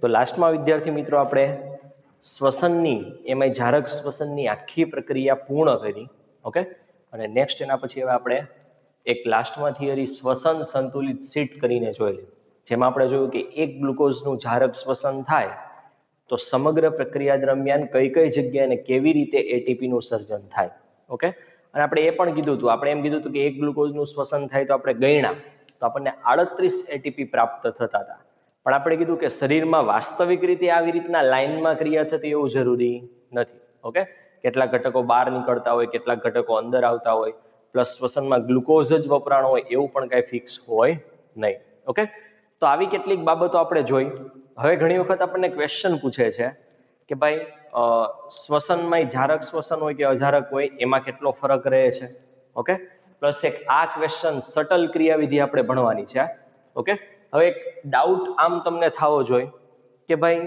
તો લાસ્ટમાં વિદ્યાર્થી મિત્રો આપણે શ્વસનની એમાં જારક શ્વસનની આખી પ્રક્રિયા પૂર્ણ કરી. ઓકે, અને નેક્સ્ટ એના પછી હવે આપણે એક લાસ્ટમાં થિયરી શ્વસન સંતુલિત શીટ કરીને જોયેલી, જેમાં આપણે જોયું કે એક ગ્લુકોઝનું જારક શ્વસન થાય તો સમગ્ર પ્રક્રિયા દરમિયાન કઈ કઈ જગ્યાએ અને કેવી રીતે એટીપીનું સર્જન થાય. ઓકે, અને આપણે એ પણ કીધું હતું, આપણે એમ કીધું હતું કે એક ગ્લુકોઝનું શ્વસન થાય તો આપણે ગણ્યા તો આપણને 38 એટીપી પ્રાપ્ત થતા હતા. પણ આપણે કીધું કે શરીરમાં વાસ્તવિક રીતે આવી રીતના લાઇનમાં ક્રિયા થતી એવું જરૂરી નથી. ઓકે, કેટલાક ઘટકો બહાર નીકળતા હોય, કેટલાક ઘટકો અંદર આવતા હોય, પ્લસ શ્વસનમાં ગ્લુકોઝ જ વપરાણો હોય એવું પણ કાંઈ ફિક્સ હોય નહીં. ઓકે, તો આવી કેટલીક બાબતો આપણે જોઈ. હવે ઘણી વખત આપણને ક્વેશ્ચન પૂછે છે કે ભાઈ શ્વસનમાં જારક શ્વસન હોય કે અજારક હોય એમાં કેટલો ફરક રહે છે. ઓકે, પ્લસ એક આ ક્વેશ્ચન સટલ ક્રિયાવિધિ આપણે ભણવાની છે. ઓકે, હવે એક ડાઉટ આમ તમને થવો જોઈએ કે ભાઈ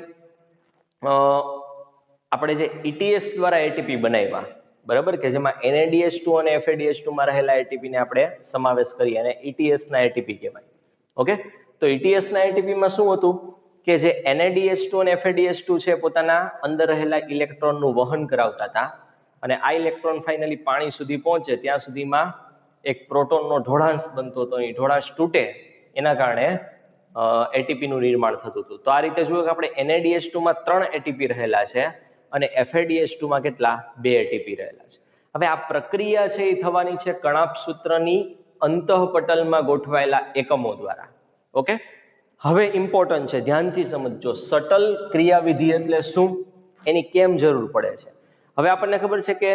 આપણે જે ETS દ્વારા એટીપી બનાવ્યા, બરાબર, કે જેમાં NADH2 અને FADH2 માં રહેલા એટીપીને આપણે સમાવેશ કરીએ અને ETS ના એટીપી કહેવાય. ઓકે, તો ETS ના એટીપીમાં શું હતું કે જે NADH2 અને FADH2 છે પોતાના અંદર રહેલા ઇલેક્ટ્રોનનું વહન કરાવતા હતા અને આ ઇલેક્ટ્રોન ફાઇનલી પાણી સુધી પહોંચે ત્યાં સુધીમાં એક પ્રોટોનનો ઢોળાંશ બનતો હતો. એ ઢોળાંશ તૂટે એના કારણે એટીપીનું નિર્માણ થતું હતું. તો આ રીતે જુઓ કે આપણે NADH2 માં 3 એટીપી રહેલા છે અને FADH2 માં કેટલા 2 એટીપી રહેલા છે. હવે આ પ્રક્રિયા છે એ થવાની છે કણાભસૂત્રની અંતઃપટલમાં ગોઠવાયેલા એકમો દ્વારા. ઓકે, હવે ઇમ્પોર્ટન્ટ છે, ધ્યાનથી સમજજો, સટલ ક્રિયાવિધિ એટલે શું, એની કેમ જરૂર પડે છે. હવે આપણને ખબર છે કે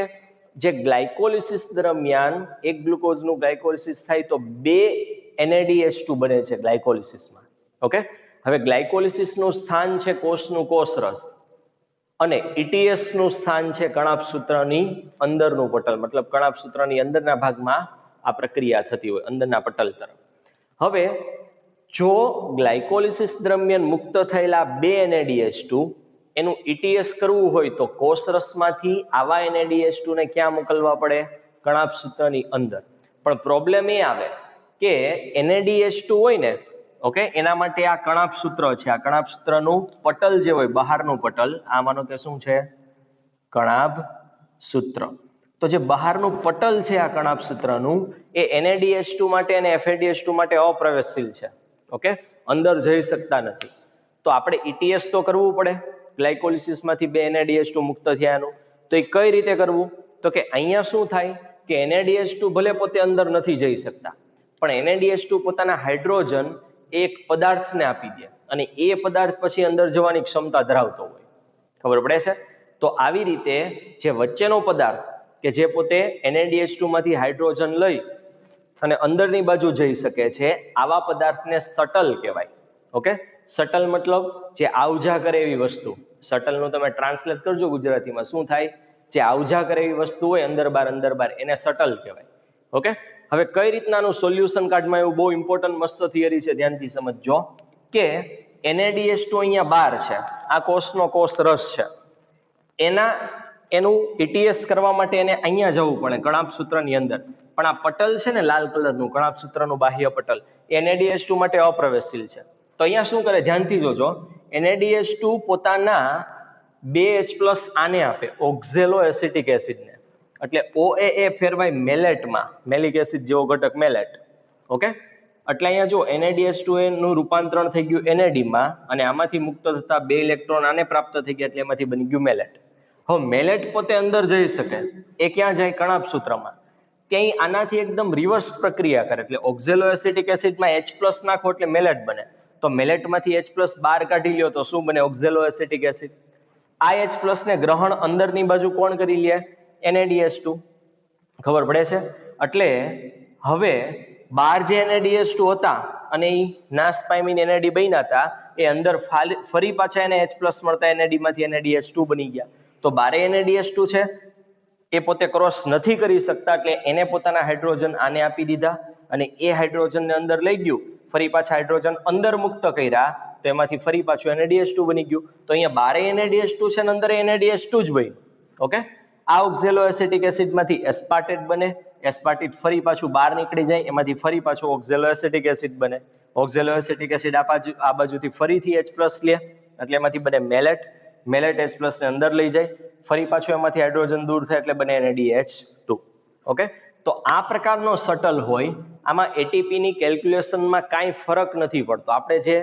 જે ગ્લાયકોલિસિસ દરમિયાન એક ગ્લુકોઝનું ગ્લાયકોલિસિસ થાય તો 2 NADH2 બને છે ગ્લાયકોલિસિસમાં. ઓકે, હવે ગ્લાયકોલિસિસનું સ્થાન છે કોષનું કોષરસ અને ETS નું સ્થાન છે કણાભસૂત્રની અંદરનું પટલ, મતલબ કણાભસૂત્રની અંદરના ભાગમાં આ પ્રક્રિયા થતી હોય, અંદરના પટલ તરફ. હવે જો ગ્લાયકોલિસિસ દરમિયાન મુક્ત થયેલા 2 NADH2 એનું ETS કરવું હોય તો કોષરસમાંથી આવા NADH2 ને ક્યાં મોકલવા પડે, કણાભસૂત્રની અંદર. પણ પ્રોબ્લેમ એ આવે કે NADH2 હોય ને, ઓકે, એના માટે આ કણાભસૂત્ર છે, આ કણાભસૂત્રનું પટલ જે હોય બહારનું પટલ, આ માનો કે શું છે, કણાભસૂત્ર. તો જે બહારનું પટલ છે આ કણાભસૂત્રનું એ NADH2 માટે અને FADH2 માટે અપ્રવેશશીલ છે. ઓકે, અંદર જઈ શકતા નથી. તો આપણે ETS તો કરવું પડે, ગ્લાયકોલિસિસમાંથી 2 NADH2 મુક્ત થયાનું. તો એ કઈ રીતે કરવું, તો કે અહીંયા શું થાય કે NADH2 ભલે પોતે અંદર નથી જઈ શકતા પણ NADH2 પોતાના હાઇડ્રોજન એક પદાર્થને આપી દે અને એ પદાર્થ પછી અંદર જવાની ક્ષમતા ધરાવતો હોય. ખબર પડે છે? તો આવી રીતે જે વચ્ચેનો પદાર્થ કે જે પોતે NADH2 માંથી હાઇડ્રોજન લઈ અને અંદરની બાજુ જઈ શકે છે, આવા પદાર્થને સટલ કહેવાય. ઓકે, સટલ મતલબ જે આવજા કરે એવી વસ્તુ. સટલનું તમે ટ્રાન્સલેટ કરજો ગુજરાતીમાં, શું થાય, જે આવજા કરે એવી વસ્તુ હોય અંદર બાર એને સટલ કહેવાય. ઓકે, હવે કઈ રીતનાનું સોલ્યુશન કાર્ડમાં એવું બહુ ઇમ્પોર્ટન્ટ મસ્ત થિયરી છે, ધ્યાનથી સમજજો કે NADH2 અહીંયા બહાર છે, આ કોષનો કોષ રસ છે, એનું ETS કરવા માટે એને અહીંયા જવું પડે કણાભસૂત્રની અંદર. પણ આ પટલ છે ને લાલ કલરનું કણાભસૂત્રનું બાહ્ય પટલ, NADH2 માટે અપ્રવેશશીલ છે. તો અહીંયા શું કરે, ધ્યાનથી જોજો, NADH2 પોતાના 2H+ આને આપે, ઓક્ઝેલો એસિટિક એસિડને, એટલે OAA ફેરવાય મેલેટમાં, મેલિક એસિડ જેવો ઘટક મેલેટ. ઓકે, એટલે અહીંયા જો NADH2 નું રૂપાંતરણ થઈ ગયું NAD માં અને આમાંથી મુક્ત થતા 2 ઇલેક્ટ્રોન આને પ્રાપ્ત થઈ ગયા એટલે એમાંથી બની ગયું મેલેટ. હવે મેલેટ પોતે અંદર જઈ શકે, એ ક્યાં જાય, કણાભસૂત્રમાં. ત્યાં આનાથી એકદમ રિવર્સ પ્રક્રિયા કરે, એટલે ઓક્ઝેલો એસિટિક એસિડમાં H+ નાખો એટલે મેલેટ બને. તો મેલેટમાંથી H+ બહાર કાઢી લ્યો તો શું બને, ઓક્ઝેલો એસિટિક એસિડ. આ H+ ને ગ્રહણ અંદરની બાજુ કોણ કરી લે, NADH2. ખબર પડે છે? એટલે હવે બહાર જે NADH2 હતા અને એ નાશ પામીને NAD બન્યા હતા, એ અંદર ફરી પાછા એને H+ મળતા NAD માંથી NADH2 બની ગયા. તો બારે NADH2 છે એ પોતે ક્રોસ નથી કરી શકતા એટલે એને પોતાના હાઇડ્રોજન આને આપી દીધા અને એ હાઇડ્રોજનને અંદર લઈ ગયું, ફરી પાછા હાઇડ્રોજન અંદર મુક્ત કર્યા તો એમાંથી ફરી પાછું NADH2 બની ગયું. તો અહીંયા બારે NADH2 છે ને અંદર NADH2 જ બન્યું. ઓકે, આ ઓક્ઝેલો એસિટિક એસિડમાંથી એસ્પાર્ટેટ બને, એસ્પાર્ટેટ ફરી પાછું બહાર નીકળી જાય, એમાંથી ફરી પાછું ઓક્ઝેલો એસિટિક એસિડ બને. ઓક્ઝેલો એસિટિક એસિડ આ બાજુથી ફરીથી H+ લે, એટલે એમાંથી બને મેલેટ, મેલેટ H+ ને અંદર લઈ જાય, ફરી પાછું એમાંથી હાઇડ્રોજન દૂર થાય એટલે બને NADH2. ઓકે, તો આ પ્રકારનો શટલ હોય. આમાં એટીપી ની કેલ્ક્યુલેશનમાં કાંઈ ફરક નથી પડતો. આપણે જે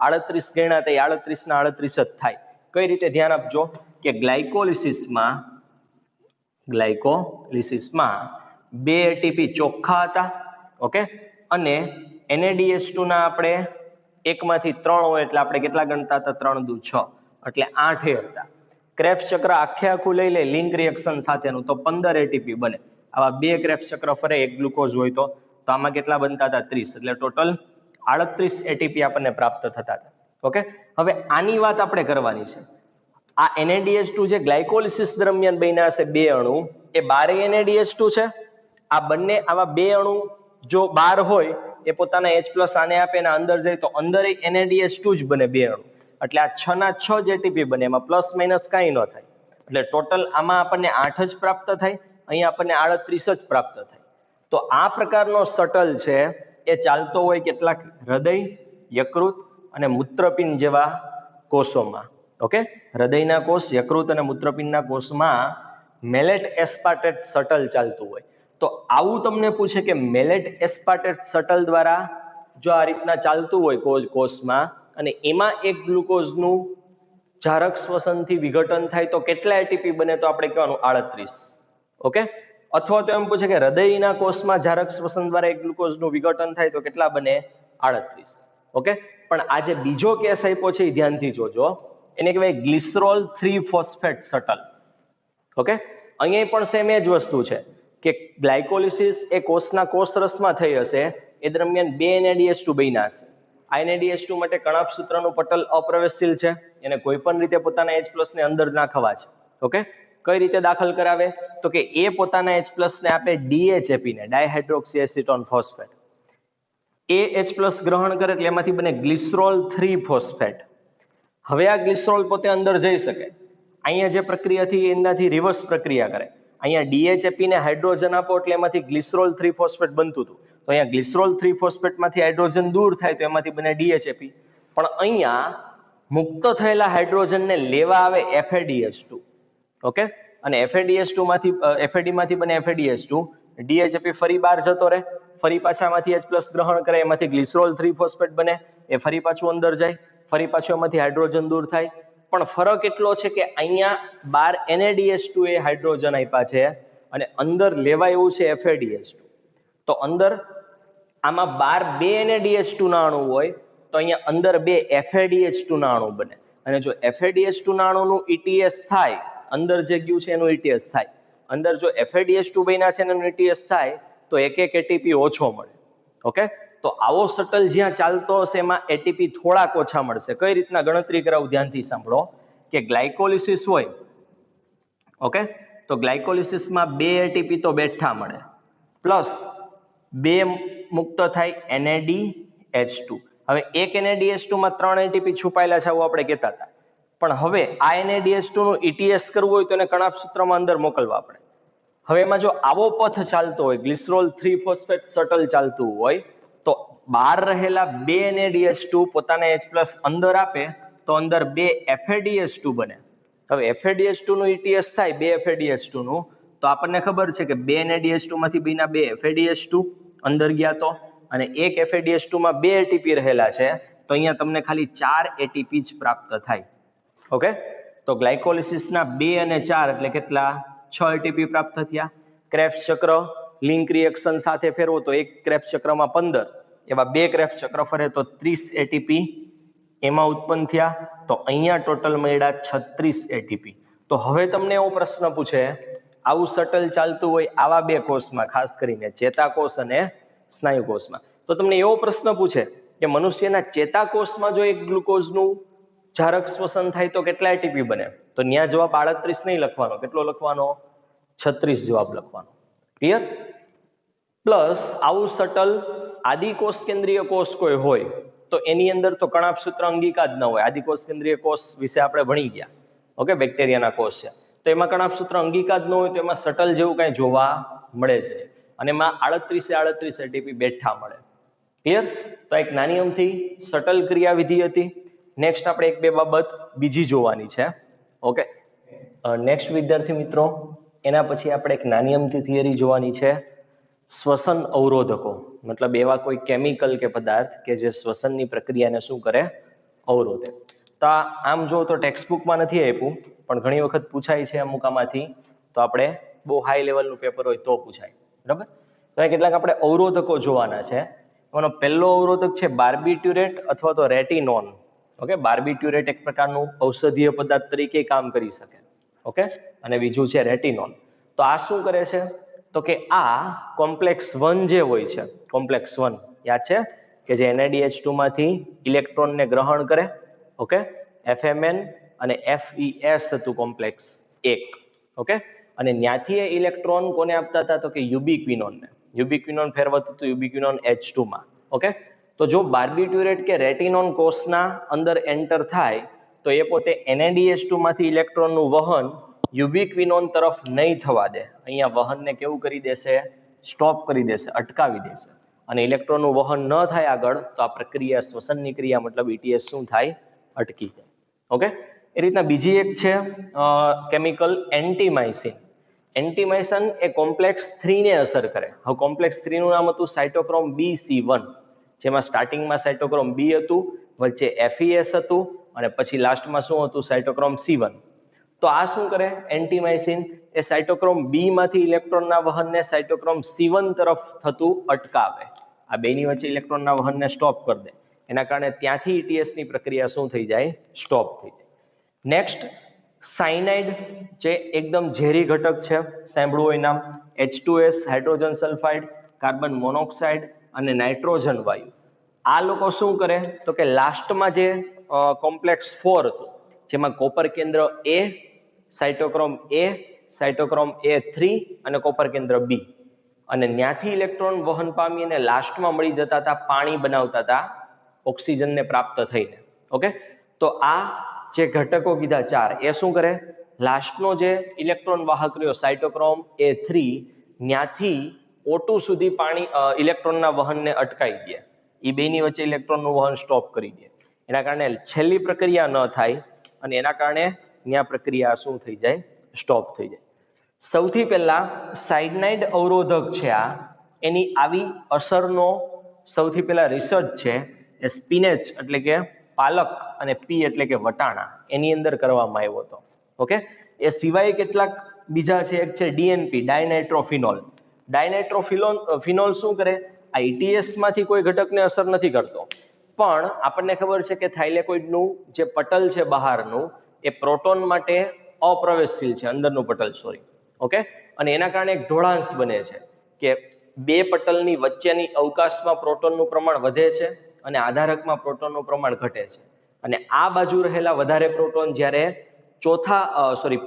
38 ગણ્યા તે 38 ના 38 જ થાય. કઈ રીતે? ધ્યાન આપજો કે ગ્લાયકોલિસિસમાં 2 એટીપી ચોખ્ખા હતા. ઓકે, અને NADH2 ના આપણે એકમાંથી 3 હોય એટલે આપણે કેટલા ગણતા હતા? 3 દુ 6 એટલે 8 હતા. ક્રેબ્સ ચક્ર આખે આખું લઈ લે લિંક રિએક્શન સાથેનું તો 15 એટીપી બને. આવા 2 ક્રેબ્સ ચક્ર ફરે, એક ગ્લુકોઝ હોય તો આમાં કેટલા બનતા હતા? 30. એટલે ટોટલ 38 એટીપી આપણને પ્રાપ્ત થતા હતા. ઓકે, હવે આની વાત આપણે કરવાની છે. આ NADH2 જે ગ્લાયકોલિસિસ દરમિયાન બન્યા હશે 2 અણુ, એ 12 NADH2 છે. આ બંને આવા 2 અણુ જો 12 હોય એ પોતાના H+ આને આપે ને અંદર જાય તો અંદર NADH2 જ બને 2 અણુ. એટલે આ 6 ના 6 જ એટીપી બને, એમાં પ્લસ માઇનસ કાંઈ ન થાય. એટલે ટોટલ આમાં આપણને 8 જ પ્રાપ્ત થાય, અહીંયા આપણને 38 જ પ્રાપ્ત થાય. તો આ પ્રકારનો શટલ છે એ ચાલતો હોય કેટલાક હૃદય, યકૃત અને મૂત્રપિંડ જેવા કોષોમાં. ઓકે, હૃદયના કોષ, યકૃત અને મૂત્રપિંડના કોષમાં મેલેટ એસ્પાર્ટેટ શટલ ચાલતું હોય. તો આવું તમને પૂછે કે મેલેટ એસ્પાર્ટેટ શટલ દ્વારા જો આ રીતના ચાલતું હોય કોષમાં અને એમાં એક ગ્લુકોઝનું જારક શ્વસનથી વિઘટન થાય તો કેટલા એટીપી બને? તો આપણે કહેવાનું 38. ઓકે, અથવા તો એમ પૂછે કે હૃદયના કોષમાં જારક શ્વસન દ્વારા એક ગ્લુકોઝનું વિઘટન થાય તો કેટલા બને? 38. ઓકે, પણ આ જે બીજો કેસ આપ્યો છે એ ધ્યાનથી જોજો. એને કહેવાય ગ્લિસરોલ 3-ફોસ્ફેટ શટલ. ઓકે, અહીંયા પણ સેમ એ જ વસ્તુ છે કે ગ્લાયકોલિસિસ એ કોષના કોષરસમાં થઈ હશે, એ દરમિયાન 2 NADH2 બન્યા હશે. આ NADH2 માટે કણાભ સૂત્રનું પટલ અપ્રવેશશીલ છે, એને કોઈ પણ રીતે પોતાના H+ ને અંદર નાખવા છે. ઓકે, કઈ રીતે દાખલ કરાવે? તો કે એ પોતાના H+ ને આપે DH આપીને, ડાયહાઇડ્રોક્સી એસિટોન ફોસ્ફેટ. એ H+ ગ્રહણ કરે એટલે એમાંથી બને ગ્લિસરોલ 3-ફોસ્ફેટ. હવે આ ગ્લિસરોલ પોતે અંદર જઈ શકે. અહીંયા જે પ્રક્રિયા હતી એનાથી રિવર્સ પ્રક્રિયા કરે. અહીંયા DH આપીને હાઇડ્રોજન આપો એટલે એમાંથી ગ્લિસરોલ 3-ફોસ્ફેટ બનતું હતું. તો અહીંયા ગ્લિસરોલ 3-ફોસ્ફેટમાંથી હાઇડ્રોજન દૂર થાય તો એમાંથી બને DH આપી. પણ અહીંયા મુક્ત થયેલા હાઇડ્રોજનને લેવા આવે FADH2. ઓકે, અને FAD માંથી બને FADH2, DH આપી ફરી બહાર જતો રહે, ફરી પાછામાંથી H+ ગ્રહણ કરે, એમાંથી ગ્લિસરોલ 3-ફોસ્ફેટ બને, એ ફરી પાછું અંદર જાય, ફરી પાછું એમાંથી હાઇડ્રોજન દૂર થાય. પણ ફરક એટલો છે કે અહીંયા 12 NADH2 એ હાઇડ્રોજન આપ્યા છે અને અંદર લેવા એવું છે FADH2. તો અંદર આમાં 12 2 NADH2 ના અણુ હોય તો અહીંયા અંદર 2 FADH2 ના અણુ બને. અને જો FADH2 ના અણુનું ETS થાય, અંદર જે ગયું છે એનું ETS થાય, અંદર જો FADH2 બન્યા છે એનું ETS થાય તો એક એટીપી ઓછો મળે. ઓકે, તો આવો શટલ જ્યાં ચાલતો હશે એમાં એટીપી થોડાક ઓછા મળશે. કઈ રીતના ગણતરી કરાવું? ધ્યાનથી સાંભળો કે ગ્લાયકોલિસિસ હોય. ઓકે, તો ગ્લાયકોલિસિસમાં 2 એટીપી તો બેઠા મળે, પ્લસ 2 મુક્ત થાય NADH2. હવે એક NADH2 માં 3 એટીપી છુપાયેલા છે આવું આપણે કહેતા હતા. પણ હવે આ NADH2 નું ETS કરવું હોય તો એને કણાભ સૂત્રમાં અંદર મોકલવા પડે. હવે એમાં જો આવો પથ ચાલતો હોય, ગ્લિસરોલ 3-ફોસ્ફેટ શટલ ચાલતું હોય તો બહાર રહેલા 2 NADH2 પોતાના H+ અંદર આપે તો અંદર 2 FADH2 બને. હવે FADH2 નું ETS થાય 2 FADH2 નું, તો આપણને ખબર છે કે 2 NADH2 માંથી બન્યા 2 FADH2 અંદર ગયા તો, અને એક FADH2 માં 2 એટીપી રહેલા છે તો અહીંયા તમને ખાલી 4 એટીપી જ પ્રાપ્ત થાય. ઓકે, તો ગ્લાયકોલિસિસના 2 અને 4 એટલે કેટલા? 6 એટીપી પ્રાપ્ત થયા. ક્રેબ્સ ચક્ર લિંક રિએક્શન સાથે ફેરવો તો એક ક્રેબ્સ ચક્રમાં 15, એવા 2 ક્રેબ્સ ચક્ર ફરે તો 30 એટીપી એમાં ઉત્પન્ન થયા. તો અહીંયા ટોટલ મળ્યા 36 એટીપી. તો હવે તમને એવો પ્રશ્ન પૂછે, આવું શટલ ચાલતું હોય આવા 2 કોષમાં, ખાસ કરીને ચેતાકોષ અને સ્નાયુકોષમાં, તો તમને એવો પ્રશ્ન પૂછે કે મનુષ્યના ચેતાકોષમાં જો એક ગ્લુકોઝનું જારક શ્વસન થાય તો કેટલા એટીપી બને? તો ત્યાં જવાબ 38 નહીં લખવાનો, કેટલો લખવાનો? 36 જવાબ લખવાનો. ક્લિયર? પ્લસ આવું શટલ આદિકોષ કેન્દ્રીય કોષ કોઈ હોય તો એની અંદર તો કણાભ સૂત્ર અંગિકા જ ન હોય. આદિકોષ કેન્દ્રીય કોષ વિશે આપણે ભણી ગયા. ઓકે, બેક્ટેરિયાના કોષ છે તો એમાં કણાભ સૂત્ર અંગિકા જ ન હોય તો એમાં શટલ જેવું કઈ જોવા મળે છે, અને એમાં 38 એટીપી બેઠા મળે. ક્લિયર? તો એક નાની અમથી શટલ ક્રિયાવિધિ હતી. નેક્સ્ટ આપણે એક બે બાબત બીજી જોવાની છે. ઓકે, નેક્સ્ટ વિદ્યાર્થી મિત્રો, એના પછી આપણે એક નાની અમથી થિયરી જોવાની છે, શ્વસન અવરોધકો. મતલબ એવા કોઈ કેમિકલ કે પદાર્થ કે જે શ્વસનની પ્રક્રિયાને શું કરે, અવરોધે. તો આમ જો તો ટેક્સ્ટબુકમાં નથી આપ્યું, પણ ઘણી વખત પૂછાય છે અમુક આમાંથી, તો આપણે બહુ હાઈ લેવલનું પેપર હોય તો પૂછાય. બરાબર, તો કેટલાક આપણે અવરોધકો જોવાના છે. એનો પહેલો અવરોધક છે બાર્બિટ્યુરેટ અથવા તો રેટિનોન. ઓકે, બાર્બિટ્યુરેટ એક પ્રકારનું ઔષધીય પદાર્થ તરીકે કામ કરી શકે. ઓકે, અને બીજું છે રેટિનોન. તો આ શું કરે છે, તો કે આ કોમ્પ્લેક્સ 1 જે હોય છે, કોમ્પ્લેક્સ 1 યાદ છે કે જે NaDH2 માંથી ઇલેક્ટ્રોનને ગ્રહણ કરે. ઓકે, FMN અને FeS હતું કોમ્પ્લેક્સ 1. ઓકે, અને ત્યાંથી એ ઇલેક્ટ્રોન કોને આપતા હતા, તો કે યુબિક્વિનોનને. યુબિક્વિનોન ફેરવતું હતું યુબિક્વિનોન H2 માં. ઓકે, તો જો બાર્બિટ્યુરેટ કે રેટિનોન કોષના અંદર એન્ટર થાય તો એ પોતે NaDH2 માંથી ઇલેક્ટ્રોનનું વહન યુબિક્વિનોન તરફ નહીં થવા દે. અહીંયા વહનને કેવું કરી દેશે, સ્ટોપ કરી દેશે, અટકાવી દેશે. અને ઇલેક્ટ્રોનનું વહન ન થાય આગળ, તો આ પ્રક્રિયા શ્વસનની ક્રિયા મતલબ ETS શું થાય, અટકી જાય. ઓકે, એ રીતના બીજી એક છે કેમિકલ એન્ટીમાઇસિન. એન્ટીમાઇસિન એ કોમ્પ્લેક્સ 3 ને અસર કરે. હવે કોમ્પ્લેક્સ 3 નું નામ હતું સાયટોક્રોમ BC1, જેમાં સ્ટાર્ટિંગમાં સાયટોક્રોમ B હતું, વચ્ચે FeS હતું, અને પછી લાસ્ટમાં શું હતું, સાયટોક્રોમ C1. તો આ શું કરે એન્ટીમાઇસિન, એ સાયટોક્રોમ B માંથી ઇલેક્ટ્રોનના વહનને સાયટોક્રોમ C1 તરફ થતું અટકાવે. આ બેની વચ્ચે ઇલેક્ટ્રોનના વહનને સ્ટોપ કરી દે. એના કારણે ત્યાંથી ETS ની પ્રક્રિયા શું થઈ જાય, સ્ટોપ થઈ જાય. નેક્સ્ટ સાયનાઇડ, જે એકદમ ઝેરી ઘટક છે, સાંભળ્યું હોય નામ, H2S, hydrogen sulphide, carbon monoxide અને નાઇટ્રોજન વાયુ. આ લોકો શું કરે, તો કે લાસ્ટમાં જે કોમ્પ્લેક્સ 4 હતું, જેમાં કોપર કેન્દ્ર A, cytochrome A, cytochrome A3 અને કોપર કેન્દ્ર B, અને ત્યાંથી ઇલેક્ટ્રોન વહન પામી અને લાસ્ટમાં મળી જતા હતા, પાણી બનાવતા હતા ઓક્સિજનને પ્રાપ્ત થઈને. ઓકે, તો આ જે ઘટકો કીધા 4, એ શું કરે, લાસ્ટનો જે ઇલેક્ટ્રોન વાહક રહ્યો સાયટોક્રોમ A3, ત્યાંથી O2 સુધી પાણી ઇલેક્ટ્રોનના વહનને અટકાવી દે. એ બેની વચ્ચે ઇલેક્ટ્રોનનું વહન સ્ટોપ કરી દે. એના કારણે છેલ્લી પ્રક્રિયા ન થાય, અને એના કારણે ત્યાં પ્રક્રિયા શું થઈ જાય, સ્ટોપ થઈ જાય. સૌથી પહેલા સાયનાઇડ અવરોધક છે આ, એની આવી અસરનો સૌથી પહેલા રિસર્ચ છે એ સ્પિનેચ એટલે કે પાલક અને પી એટલે કે વટાણા, એની અંદર કરવામાં આવ્યો હતો. ઓકે, એ સિવાય કેટલાક બીજા છે. એક છે DNP, ડાયનાઇટ્રોફિનોલ. ડાયનાઇટ્રોફિનોલ શું કરે, આ ETS માંથી કોઈ ઘટકને અસર નથી કરતો, પણ આપણને ખબર છે કે થાઇલેકોઇડનું જે પટલ છે બહારનું, એ પ્રોટોન માટે અપ્રવેશશીલ છે, અંદરનું પટલ સોરી. ઓકે, અને એના કારણે એક ઢોળાંશ બને છે કે બે પટલની વચ્ચેની અવકાશમાં પ્રોટોનનું પ્રમાણ વધે છે અને આધારકમાં પ્રોટોનનું પ્રમાણ ઘટે છે. અને આ બાજુ રહેલા વધારે પ્રોટોન જ્યારે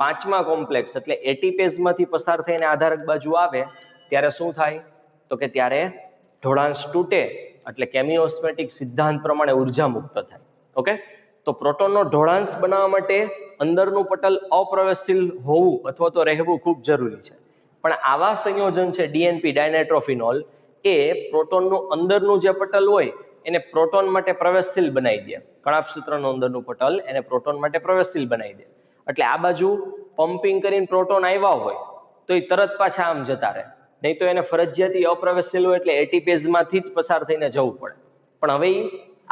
પાંચમા કોમ્પ્લેક્સ એટલે એટીપેઝ માંથી પસાર થઈને આધારક બાજુ આવે, ત્યારે શું થાય, તો કે ત્યારે ઢોળાંશ તૂટે, એટલે કેમિયોસ્મેટિક સિદ્ધાંત પ્રમાણે ઉર્જા મુક્ત થાય. ઓકે, તો પ્રોટોનનો ઢોળાંશ બનાવવા માટે અંદરનું પટલ અપ્રવેશશીલ હોવું અથવા તો રહેવું ખૂબ જરૂરી છે. પણ આવા સંયોજન છે DNP, ડાયનાઇટ્રોફિનોલ, એ પ્રોટોનનું અંદરનું જે પટલ હોય એને પ્રોટોન માટે પ્રવેશશીલ બનાવી દે. કણાભસૂત્રનું અંદરનું પટલ એને પ્રોટોન માટે પ્રવેશશીલ બનાવી દે. એટલે આ બાજુ પમ્પિંગ કરીને પ્રોટોન આવ્યા હોય તો એ તરત પાછા આમ જતા રહે, નહીં તો એને ફરજિયાતી અપ્રવેશશીલ હોય એટલે એટીપેઝમાંથી જ પસાર થઈને જવું પડે. પણ હવે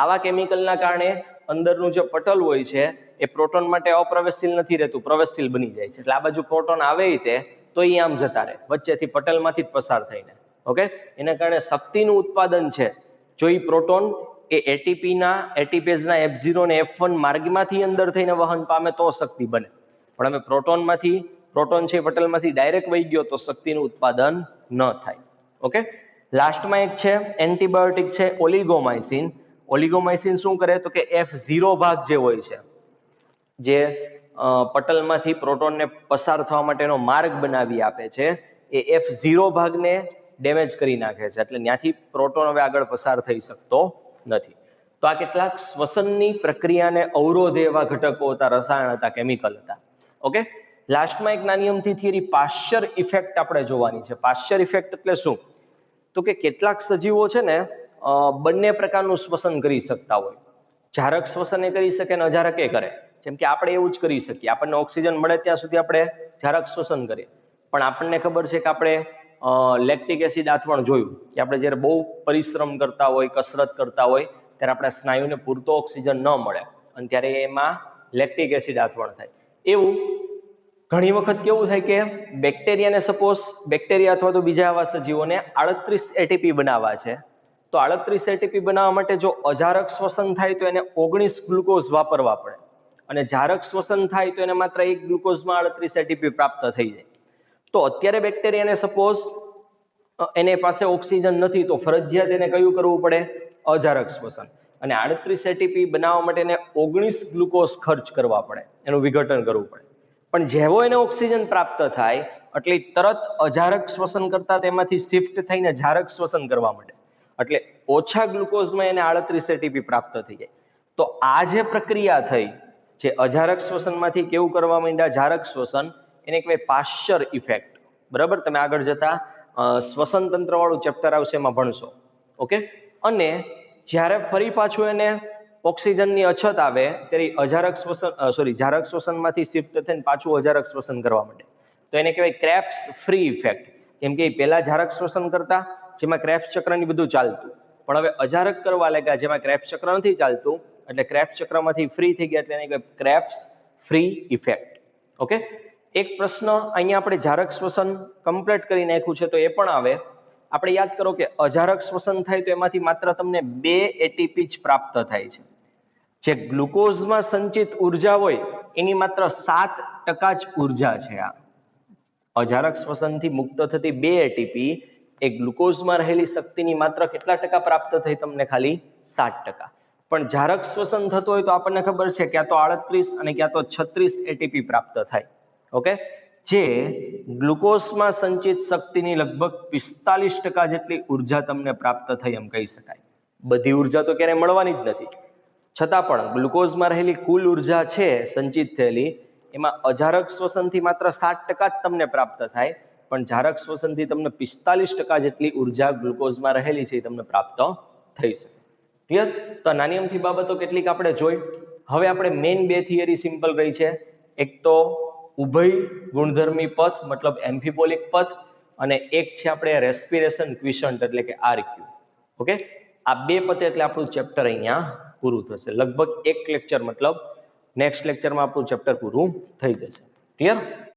આવા કેમિકલના કારણે અંદરનું જે પટલ હોય છે એ પ્રોટોન માટે અપ્રવેશશીલ નથી રહેતું, પ્રવેશશીલ બની જાય છે. એટલે આ બાજુ પ્રોટોન આવે તે તો એ આમ જતા રહે, વચ્ચેથી પટલમાંથી જ પસાર થઈને. ઓકે, એના કારણે શક્તિનું ઉત્પાદન છે, જો એ પ્રોટોન એ એટીપેઝના F0 અને F1 માર્ગમાંથી અંદર થઈને વહન પામે તો શક્તિ બને. પણ અમે પ્રોટોન છે પટલમાંથી ડાયરેક્ટ વહી ગયો તો શક્તિનું ઉત્પાદન ન થાય. ઓકે, લાસ્ટમાં એક છે એન્ટીબાયોટિક છે ઓલિગોમાઇસિન. ઓલિગોમાઇસિન શું કરે, તો કે F0 ભાગ જે હોય છે, જે પટલમાંથી પ્રોટોનને પસાર થવા માટેનો માર્ગ બનાવી આપે છે, એ F0 ભાગને ડેમેજ કરી નાખે છે. એટલે ત્યાંથી પ્રોટોન હવે આગળ પસાર થઈ શકતો નથી. તો આ કેટલાક શ્વસનની પ્રક્રિયાને અવરોધે એવા ઘટકો હતા, રસાયણ હતા, કેમિકલ હતા. ઓકે, લાસ્ટમાં એક નાની અમથી થિયરી પાશ્ચર ઇફેક્ટ આપણે જોવાની છે. પાશ્ચર ઇફેક્ટ એટલે શું, તો કે કેટલાક સજીવો છે ને બંને પ્રકારનું શ્વસન કરી શકતા હોય. જારક શ્વસન એ કરી શકે ને અજારક એ કરે. જેમ કે આપણે એવું જ કરી શકીએ, આપણને ઓક્સિજન મળે ત્યાં સુધી આપણે જારક શ્વસન કરીએ, પણ આપણને ખબર છે કે આપણે લેક્ટિક એસિડ આથવણ જોયું કે આપણે જ્યારે બહુ પરિશ્રમ કરતા હોય, કસરત કરતા હોય ત્યારે આપણા સ્નાયુને પૂરતો ઓક્સિજન ન મળે અને ત્યારે એમાં લેક્ટિક એસિડ આથવણ થાય. એવું ઘણી વખત કેવું થાય કે બેક્ટેરિયાને સપોઝ બેક્ટેરિયા અથવા તો બીજા આવા સજીવોને 38 એટીપી બનાવવા છે, તો 38 એટીપી બનાવવા માટે જો અજારક શ્વસન થાય તો એને 19 ગ્લુકોઝ વાપરવા પડે અને જારક શ્વસન થાય તો એને માત્ર 1 ગ્લુકોઝમાં 38 એટીપી પ્રાપ્ત થઈ જાય. તો અત્યારે બેક્ટેરિયાને સપોઝ એને પાસે ઓક્સિજન નથી તો ફરજિયાત એને કયું કરવું પડે? અજારક શ્વસન. અને 38 એટીપી બનાવવા માટે એને 19 ગ્લુકોઝ ખર્ચ કરવા પડે, એનું વિઘટન કરવું પડે. પણ જેવો એને ઓક્સિજન પ્રાપ્ત થાય એટલે તરત અજારક શ્વસન કરતા તેમાંથી શિફ્ટ થઈને જારક શ્વસન કરવા માંડે, એટલે ઓછા ગ્લુકોઝમાં એને 38 એટીપી પ્રાપ્ત થઈ જાય. તો આ જે પ્રક્રિયા થઈ, જે અજારક શ્વસનમાંથી કેવું કરવા માંડ્યા? જારક શ્વસન, એને કહેવાય પાશ્ચર ઇફેક્ટ. બરાબર, તમે આગળ જતા શ્વસન તંત્ર વાળું ચેપ્ટર આવશે એમાં ભણશો. ઓકે. અને જ્યારે ફરી પાછું એને ઓક્સિજનની અછત આવે ત્યારે અજારક શ્વસન જારક શ્વસનમાંથી શિફ્ટ થઈને પાછું અજારક શ્વસન કરવા માંડે, તો એને કહેવાય ક્રેબ્સ ફ્રી ઇફેક્ટ. કેમ કે પહેલા જારક શ્વસન કરતા જેમાં ક્રેબ્સ ચક્રની બધું ચાલતું, પણ હવે અજારક કરવા લાગ્યા જેમાં ક્રેબ્સ ચક્ર નથી ચાલતું, એટલે ક્રેબ્સ ચક્રમાંથી ફ્રી થઈ ગયા એટલે એને કહેવાય ક્રેબ્સ ફ્રી ઇફેક્ટ. ઓકે. એક પ્રશ્ન અહીંયા આપણે જારક શ્વસન કમ્પ્લીટ કરી નાખ્યું છે તો એ પણ આવે. આપણે યાદ કરો કે અજારક શ્વસન થાય તો એમાંથી માત્ર તમને 2 એટીપી જ પ્રાપ્ત થાય છે. જે ગ્લુકોઝમાં સંચિત ઉર્જા હોય એની માત્ર 7% જ ઉર્જા છે. આ અજારક શ્વસનથી મુક્ત થતી 2 એટીપી એ ગ્લુકોઝમાં રહેલી શક્તિની માત્ર કેટલા ટકા પ્રાપ્ત થઈ? તમને ખાલી 7%. પણ જારક શ્વસન થતું હોય તો આપણને ખબર છે ક્યાં તો 38 અને ક્યાં તો 36 એટીપી પ્રાપ્ત થાય. ઓકે. જે ગ્લુકોઝમાં સંચિત શક્તિની લગભગ 45% જેટલી ઉર્જા તમને પ્રાપ્ત થઈ એમ કહી શકાય. બધી ઉર્જા તો ક્યારેય મળવાની જ નથી, છતાં પણ ગ્લુકોઝમાં રહેલી કુલ ઉર્જા છે સંચિત થયેલી, એમાં અજારક શ્વસનથી માત્ર 7% જ તમને પ્રાપ્ત થાય, પણ જારક શ્વસનથી તમને 45% જેટલી ઉર્જા ગ્લુકોઝમાં રહેલી છે એ તમને પ્રાપ્ત થઈ શકે. ક્લિયર? તો નાની અમથી બાબતો કેટલીક આપણે જોઈ. હવે આપણે મેઇન 2 થિયરી સિમ્પલ રહી છે. એક તો ઉભય ગુણધર્મી પથ મતલબ એમ્ફિબોલિક પથ, અને એક છે આપણે રેસ્પિરેશન ક્વિશન્ટ એટલે કે આરક્યુ. ઓકે. આ 2 પતે એટલે આપણું ચેપ્ટર અહીંયા પૂરું થશે. લગભગ એક લેક્ચર મતલબ નેક્સ્ટ લેક્ચરમાં આપણું ચેપ્ટર પૂરું થઈ જશે. ક્લિયર?